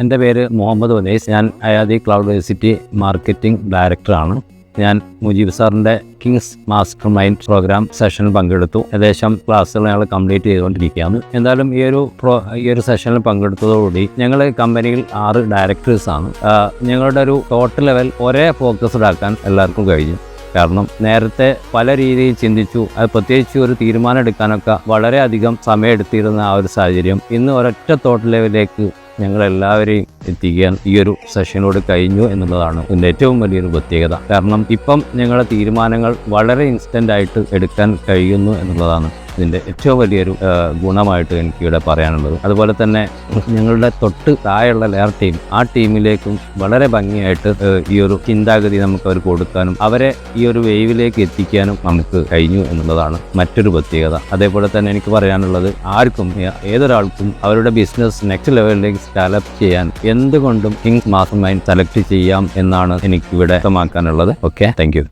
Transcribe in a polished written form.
എൻ്റെ പേര് മുഹമ്മദ് ഉനൈസ്. ഞാൻ അയാദി ക്ലൗഡ് യൂണിവേഴ്സിറ്റി മാർക്കറ്റിംഗ് ഡയറക്ടറാണ്. ഞാൻ മുജീബ് സാറിൻ്റെ കിങ്സ് മാസ്റ്റർ മൈൻഡ് പ്രോഗ്രാം സെഷനിൽ പങ്കെടുത്തു. ഏകദേശം ക്ലാസ്സുകൾ ഞങ്ങൾ കംപ്ലീറ്റ് ചെയ്തുകൊണ്ടിരിക്കുകയാണ്. എന്തായാലും ഈ ഒരു സെഷനിൽ പങ്കെടുത്തതോടുകൂടി ഞങ്ങൾ കമ്പനിയിൽ 6 ഡയറക്ടേഴ്സാണ്. ഞങ്ങളുടെ ഒരു ടോട്ടൽ ലെവൽ ഒരേ ഫോക്കസ്ഡ് ആക്കാൻ എല്ലാവർക്കും കഴിഞ്ഞു. കാരണം നേരത്തെ പല രീതിയിൽ ചിന്തിച്ചു, അത് പ്രത്യേകിച്ച് ഒരു തീരുമാനം എടുക്കാനൊക്കെ വളരെയധികം സമയം എടുത്തിരുന്ന ആ ഒരു സാഹചര്യം ഇന്ന് ഒരൊറ്റ ടോട്ടൽ ലെവലിലേക്ക് ഞങ്ങളെല്ലാവരെയും എത്തിക്കാൻ ഈ ഒരു സെഷനോട് കഴിഞ്ഞു എന്നുള്ളതാണ് ഇതിൻ്റെ ഏറ്റവും വലിയൊരു പ്രത്യേകത. കാരണം ഇപ്പം ഞങ്ങളുടെ തീരുമാനങ്ങൾ വളരെ ഇൻസ്റ്റൻ്റ് ആയിട്ട് എടുക്കാൻ കഴിയുന്നു എന്നുള്ളതാണ് ഇതിൻ്റെ ഏറ്റവും വലിയൊരു ഗുണമായിട്ട് എനിക്കിവിടെ പറയാനുള്ളത്. അതുപോലെ തന്നെ ഞങ്ങളുടെ തൊട്ട് താഴെയുള്ള ലെയർ ടീം, ആ ടീമിലേക്കും വളരെ ഭംഗിയായിട്ട് ഈ ഒരു ചിന്താഗതി നമുക്ക് അവർ കൊടുക്കാനും അവരെ ഈ ഒരു വേവിലേക്ക് എത്തിക്കാനും നമുക്ക് കഴിഞ്ഞു എന്നുള്ളതാണ് മറ്റൊരു പ്രത്യേകത. അതേപോലെ തന്നെ എനിക്ക് പറയാനുള്ളത്, ആർക്കും ഏതൊരാൾക്കും അവരുടെ ബിസിനസ് നെക്സ്റ്റ് ലെവലിലേക്ക് സ്കാലപ്പ് ചെയ്യാൻ എന്തുകൊണ്ടും കിങ്സ് മാസ്റ്റർ മൈൻഡ് സെലക്ട് ചെയ്യാം എന്നാണ് എനിക്കിവിടെ വ്യക്തമാക്കാനുള്ളത്. Okay, thank you.